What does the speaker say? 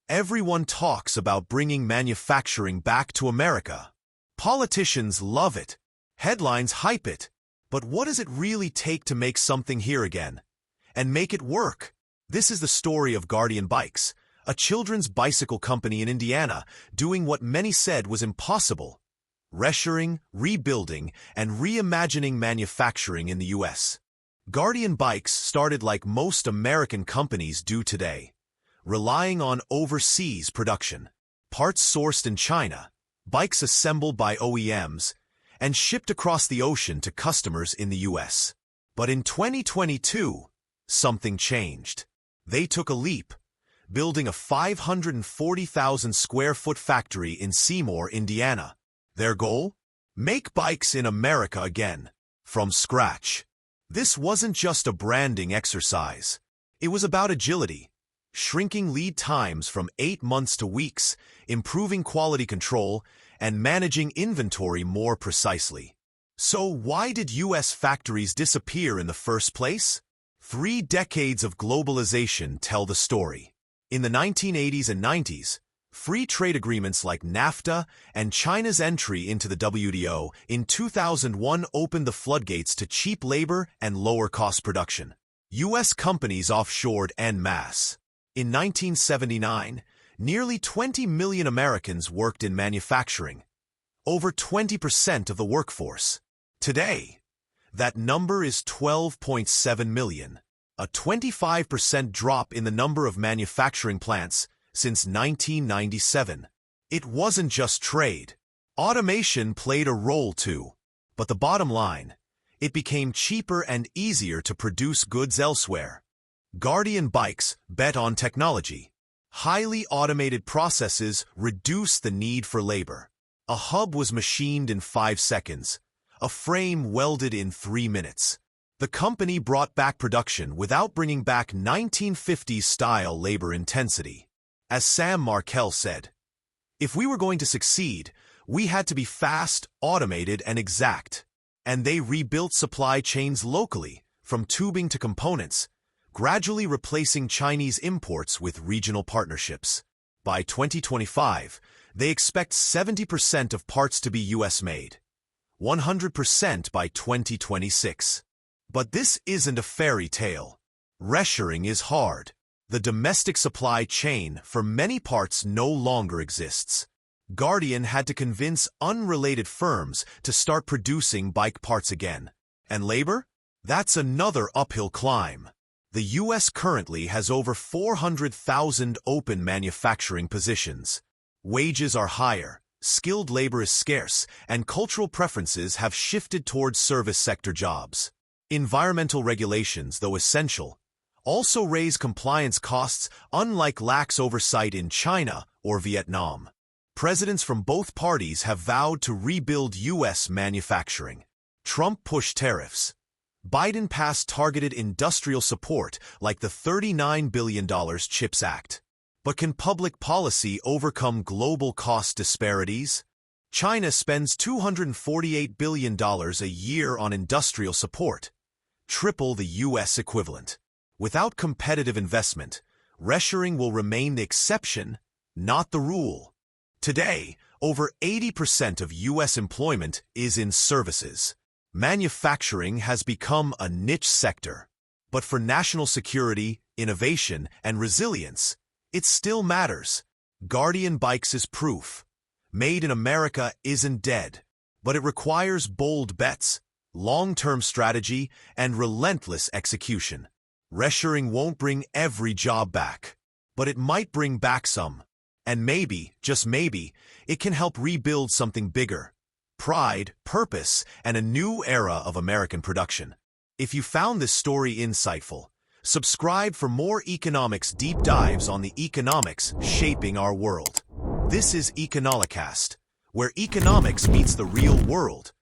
Everyone talks about bringing manufacturing back to America. Politicians love it. Headlines hype it. But what does it really take to make something here again? And make it work? This is the story of Guardian Bikes, a children's bicycle company in Indiana, doing what many said was impossible: reshoring, rebuilding, and reimagining manufacturing in the U.S. Guardian Bikes started like most American companies do today, relying on overseas production. Parts sourced in China, bikes assembled by OEMs, and shipped across the ocean to customers in the U.S. But in 2022, something changed. They took a leap, building a 540,000 square foot factory in Seymour, Indiana. Their goal? Make bikes in America again, from scratch. This wasn't just a branding exercise. It was about agility, shrinking lead times from 8 months to weeks, improving quality control, and managing inventory more precisely. So why did U.S. factories disappear in the first place? 3 decades of globalization tell the story. In the 1980s and 90s, free trade agreements like NAFTA and China's entry into the WTO in 2001 opened the floodgates to cheap labor and lower-cost production. U.S. companies offshored en masse. In 1979, nearly 20 million Americans worked in manufacturing, over 20% of the workforce. Today, that number is 12.7 million, a 25% drop in the number of manufacturing plants since 1997. It wasn't just trade. Automation played a role too. But the bottom line, it became cheaper and easier to produce goods elsewhere. Guardian Bikes bet on technology. Highly automated processes reduced the need for labor. A hub was machined in 5 seconds, a frame welded in 3 minutes. The company brought back production without bringing back 1950s-style labor intensity. As Sam Markell said, "If we were going to succeed, we had to be fast, automated, and exact." And they rebuilt supply chains locally, from tubing to components, gradually replacing Chinese imports with regional partnerships. By 2025, they expect 70% of parts to be U.S.-made, 100% by 2026. But this isn't a fairy tale. Reshoring is hard. The domestic supply chain for many parts no longer exists. Guardian had to convince unrelated firms to start producing bike parts again. And labor? That's another uphill climb. The U.S. currently has over 400,000 open manufacturing positions. Wages are higher, skilled labor is scarce, and cultural preferences have shifted towards service sector jobs. Environmental regulations, though essential, also raise compliance costs, unlike lax oversight in China or Vietnam. Presidents from both parties have vowed to rebuild U.S. manufacturing. Trump pushed tariffs. Biden passed targeted industrial support like the $39 billion CHIPS Act. But can public policy overcome global cost disparities? China spends $248 billion a year on industrial support, triple the U.S. equivalent. Without competitive investment, reshoring will remain the exception, not the rule. Today, over 80% of U.S. employment is in services. Manufacturing has become a niche sector. But for national security, innovation, and resilience, it still matters. Guardian Bikes is proof. Made in America isn't dead, but it requires bold bets, long-term strategy, and relentless execution. Reshoring won't bring every job back, but it might bring back some. And maybe, just maybe, it can help rebuild something bigger: pride, purpose, and a new era of American production. If you found this story insightful, subscribe for more economics deep dives on the economics shaping our world. This is Econolocast, where economics meets the real world.